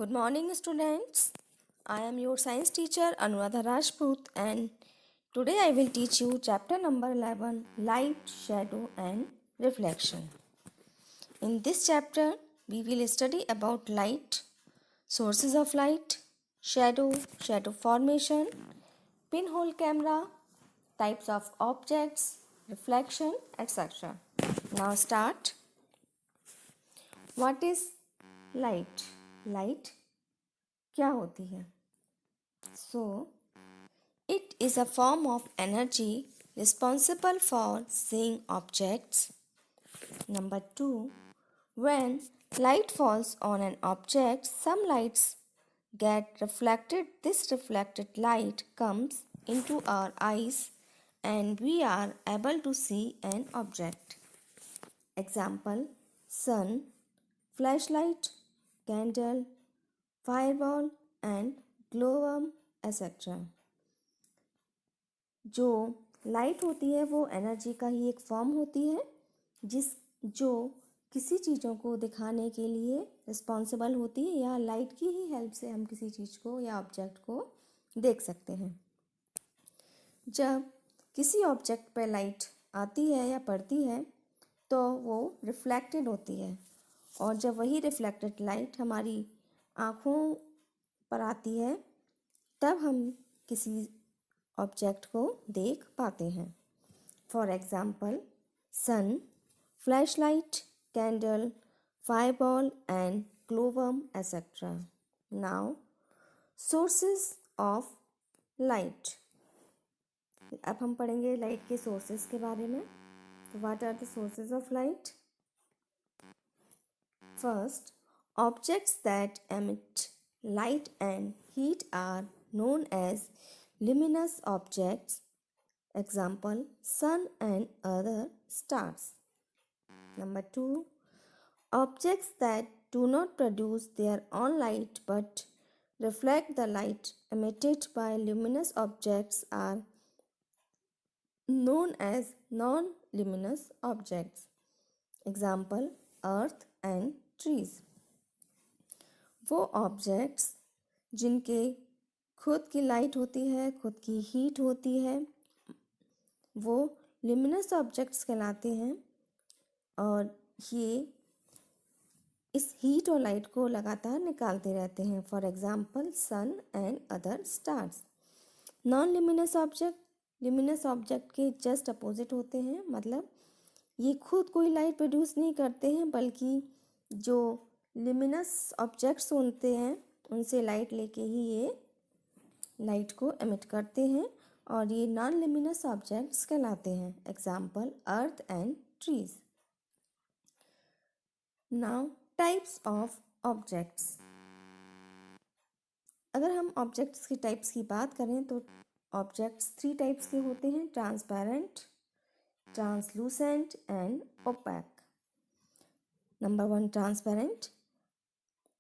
Good morning, students. I am your science teacher Anuradha Rajput, and today I will teach you chapter number 11, Light, Shadow and Reflection. In this chapter, we will study about light, sources of light, shadow formation, pinhole camera, types of objects, reflection, etc. Now start. What is light? Light क्या होती है? So, it is a form of energy responsible for seeing objects. Number 2. When light falls on an object, some lights get reflected. This reflected light comes into our eyes and we are able to see an object. Example: sun, flashlight, candle, fireball and glowworm, etc. जो light होती है वो energy का ही एक form होती है जो किसी चीज़ों को दिखाने के लिए रिस्पॉन्सिबल होती है, या लाइट की ही हेल्प से हम किसी चीज़ को या ऑब्जेक्ट को देख सकते हैं। जब किसी ऑब्जेक्ट पर लाइट आती है या पड़ती है तो वो रिफ्लेक्टेड होती है, और जब वही रिफ्लेक्टेड लाइट हमारी आँखों पर आती है तब हम किसी ऑब्जेक्ट को देख पाते हैं। For example, sun, flashlight, candle, fireball and glowworm et cetera. Now sources of light. अब हम पढ़ेंगे लाइट के सोर्सेस के बारे में। What are the sources of light? First, objects that emit light and heat are known as luminous objects. Example: sun and other stars. Number 2, objects that do not produce their own light but reflect the light emitted by luminous objects are known as non-luminous objects. Example: earth and trees. वो objects जिनके खुद की light होती है, खुद की heat होती है, वो ल्यूमिनस ऑब्जेक्ट्स कहलाते हैं, और ये इस हीट और लाइट को लगातार निकालते रहते हैं। For example, sun and other stars. Non luminous object luminous object के जस्ट अपोजिट होते हैं, मतलब ये खुद कोई लाइट प्रोड्यूस नहीं करते हैं, बल्कि जो ल्यूमिनस ऑब्जेक्ट्स होते हैं उनसे लाइट लेके ही ये लाइट को एमिट करते हैं, और ये नॉन ल्यूमिनस ऑब्जेक्ट्स कहलाते हैं। Example: earth and trees. Now types of objects. अगर हम ऑब्जेक्ट्स की टाइप्स की बात करें तो ऑब्जेक्ट्स 3 टाइप्स के होते हैं: transparent, translucent and opaque. Number 1, transparent.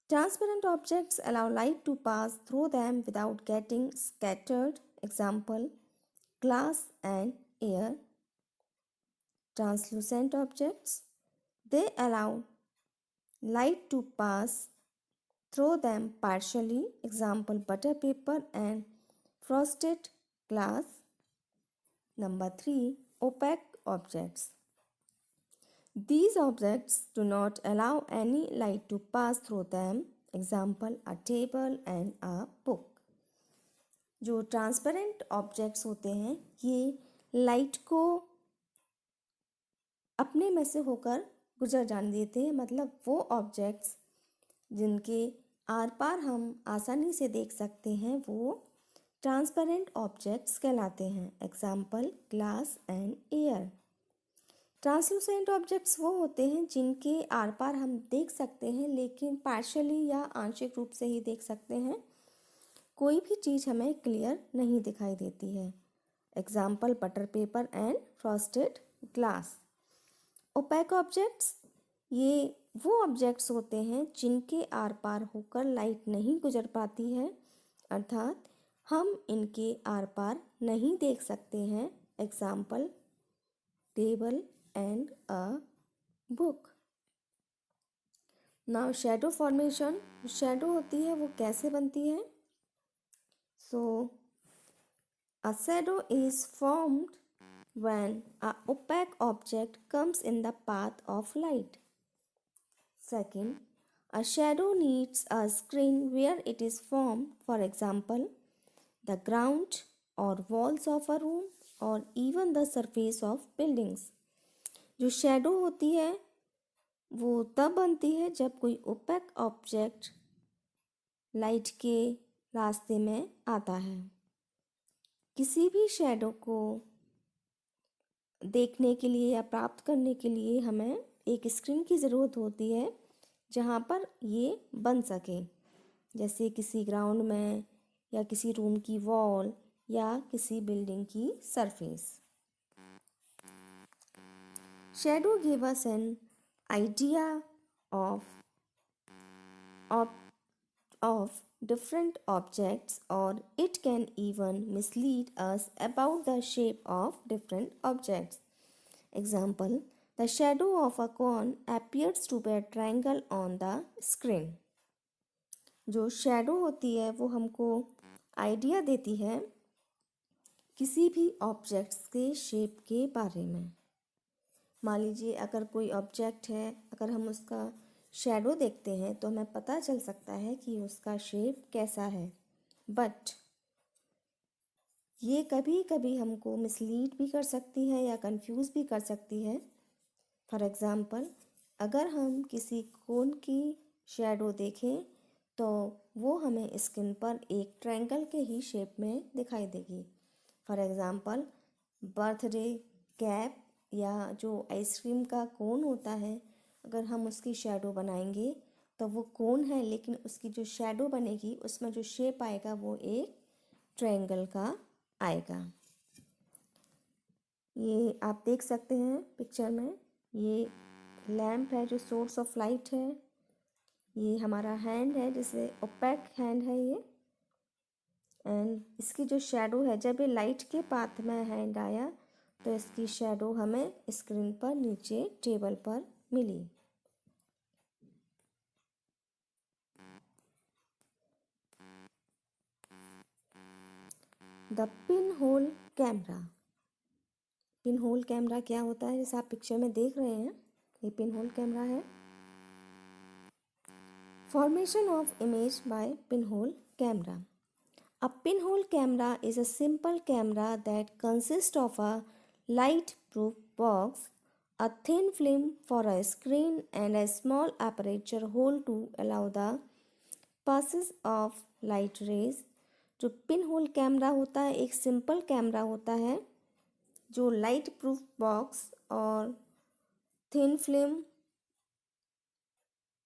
Transparent objects allow light to pass through them without getting scattered. Example: glass and air. Translucent objects. They allow light to pass through them partially. Example: butter paper and frosted glass. Number 3, opaque objects. These objects do not allow any light to pass through them. Example: a table and a book. जो transparent objects होते हैं ये light को अपने में से होकर गुजर जाने देते हैं, मतलब वो ऑब्जेक्ट्स जिनके आर पार हम आसानी से देख सकते हैं वो ट्रांसपेरेंट ऑब्जेक्ट्स कहलाते हैं। Example: glass and air. Translucent objects वो होते हैं जिनके आर पार हम देख सकते हैं, लेकिन पार्शियली या आंशिक रूप से ही देख सकते हैं, कोई भी चीज़ हमें क्लियर नहीं दिखाई देती है। Example: butter paper and frosted glass. Opaque objects ये वो ऑब्जेक्ट्स होते हैं जिनके आर पार होकर लाइट नहीं गुजर पाती है, अर्थात हम इनके आर पार नहीं देख सकते हैं। Example: table and a book. Now shadow formation, shadow होती है वो कैसे बनती है? So a shadow is formed when a opaque object comes in the path of light. Second, a shadow needs a screen where it is formed, for example, the ground or walls of a room or even the surface of buildings. जो shadow होती है वो तब बनती है जब कोई opaque object light के रास्ते में आता है। किसी भी शैडो को देखने के लिए या प्राप्त करने के लिए हमें एक स्क्रीन की ज़रूरत होती है जहाँ पर ये बन सके, जैसे किसी ग्राउंड में या किसी रूम की वॉल या किसी बिल्डिंग की surface. Shadow give us an idea of different objects, or it can even mislead us about the shape of different objects. Example, the shadow of a cone appears to be a triangle on the screen. जो shadow होती है वो हमको idea देती है किसी भी objects के शेप के बारे में। मान लीजिए अगर कोई ऑब्जेक्ट है, अगर हम उसका शैडो देखते हैं तो हमें पता चल सकता है कि उसका शेप कैसा है, बट ये कभी कभी हमको मिसलीड भी कर सकती है या कंफ्यूज भी कर सकती है। फॉर एग्ज़ाम्पल, अगर हम किसी कोन की शैडो देखें तो वो हमें स्क्रीन पर एक ट्रायंगल के ही शेप में दिखाई देगी। फॉर एग्ज़ाम्पल, बर्थडे कैप या जो आइसक्रीम का कोन होता है, अगर हम उसकी शैडो बनाएंगे तो वो कोन है, लेकिन उसकी जो शैडो बनेगी उसमें जो शेप आएगा वो एक ट्रायंगल का आएगा। ये आप देख सकते हैं पिक्चर में, ये लैम्प है जो सोर्स ऑफ लाइट है, ये हमारा हैंड है जिसे ओपेक हैंड है ये, एंड इसकी जो शैडो है, जब ये लाइट के पाथ में हैंड आया तो इसकी शैडो हमें स्क्रीन पर नीचे टेबल पर मिली। The pinhole camera. Pinhole camera क्या होता है? जैसे आप पिक्चर में देख रहे हैं, ये पिन होल कैमरा है। Formation of image by pin hole camera. A pinhole camera is a simple camera that consists of a light-proof box, a thin film for a screen, and a small aperture hole to allow the passage of light rays. जो pin hole camera होता है एक simple camera होता है जो light proof box और thin film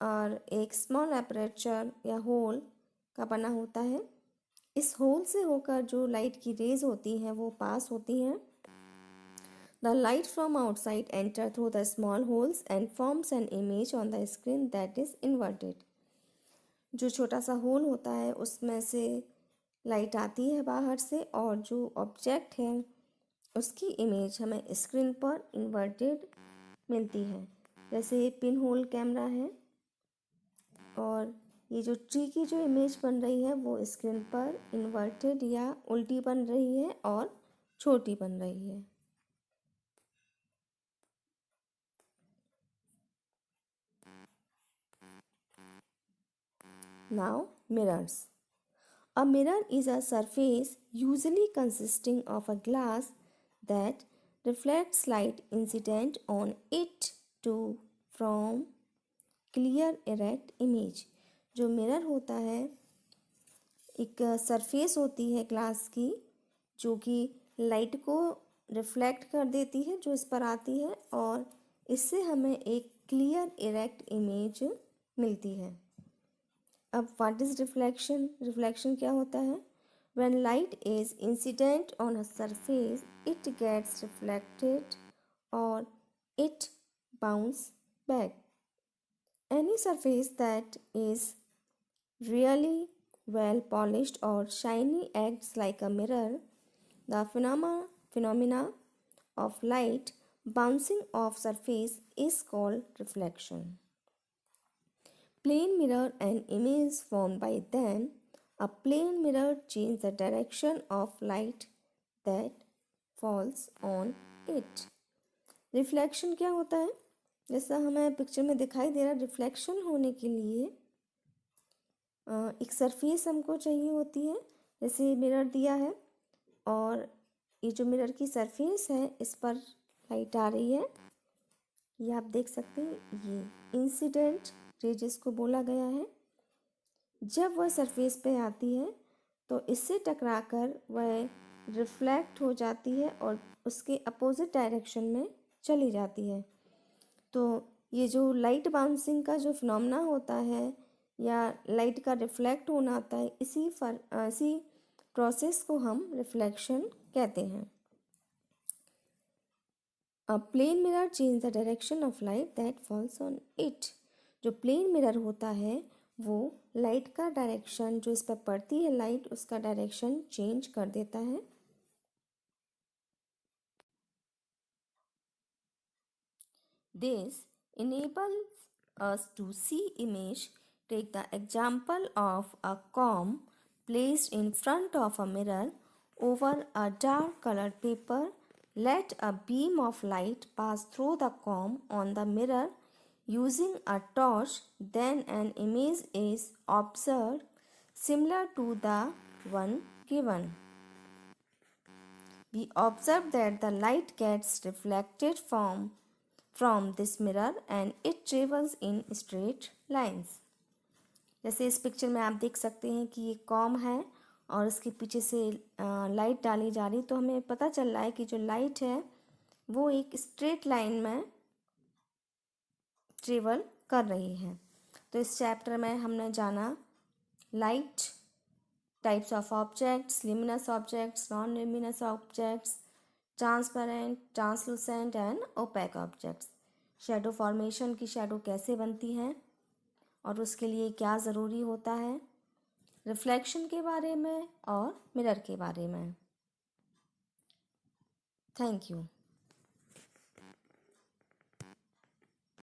और एक स्मॉल एपरेचर या होल का बना होता है। इस होल से होकर जो लाइट की रेज होती हैं वो पास होती हैं। The light from outside enter through the small holes and forms an image on the screen that is inverted. जो छोटा सा होल होता है उसमें से लाइट आती है बाहर से, और जो ऑब्जेक्ट है उसकी इमेज हमें स्क्रीन पर इन्वर्टेड मिलती है। जैसे ये पिन होल कैमरा है और ये जो ट्री की जो इमेज बन रही है वो स्क्रीन पर इन्वर्टेड या उल्टी बन रही है और छोटी बन रही है। Now, mirrors. A mirror is a surface usually consisting of a glass that reflects light incident on it to form clear erect image. जो मिरर होता है एक सरफेस होती है ग्लास की जो कि लाइट को रिफ्लेक्ट कर देती है जो इस पर आती है, और इससे हमें एक क्लियर इरेक्ट इमेज मिलती है। अब व्हाट इज़ रिफ्लेक्शन? रिफ्लेक्शन क्या होता है? When light is incident on a surface it gets reflected और it bounce back. Any surface that is really well polished or shiny acts like a mirror. The phenomena of light bouncing off surface is called reflection. plane mirror and image formed by them. A plane mirror changes the direction of light that falls on it. Reflection क्या होता है? जैसा हमें picture में दिखाई दे रहा है, reflection होने के लिए एक सरफेस हमको चाहिए होती है। जैसे मिरर दिया है और ये जो मिरर की सरफेस है इस पर लाइट आ रही है, ये आप देख सकते हैं, ये इंसिडेंट रे जिसको बोला गया है। जब वह सरफेस पे आती है तो इससे टकराकर वह रिफ्लेक्ट हो जाती है और उसके अपोजिट डायरेक्शन में चली जाती है। तो ये जो लाइट बाउंसिंग का जो फिनोमेना होता है या लाइट का रिफ्लेक्ट होना आता है, इसी प्रोसेस को हम रिफ्लेक्शन कहते हैं। A plane mirror change the direction of light that falls on it. जो प्लेन मिरर होता है वो लाइट का डायरेक्शन, जो इस पर पड़ती है लाइट, उसका डायरेक्शन चेंज कर देता है। This enables us to see image. Take the example of a comb placed in front of a mirror over a dark colored paper. Let a beam of light pass through the comb on the mirror using a torch. Then an image is observed similar to the one given. We observe that the light gets reflected from this mirror and it travels in straight lines. जैसे इस picture में आप देख सकते हैं कि ये com है और इसके पीछे से लाइट डाली जा रही, तो हमें पता चल रहा है कि जो लाइट है वो एक स्ट्रेट लाइन में ट्रेवल कर रही है। तो इस चैप्टर में हमने जाना light, types of objects, luminous objects, non luminous objects, transparent, translucent and opaque objects. Shadow formation की शैडो कैसे बनती हैं और उसके लिए क्या ज़रूरी होता है, रिफ्लेक्शन के बारे में और मिरर के बारे में। Thank you.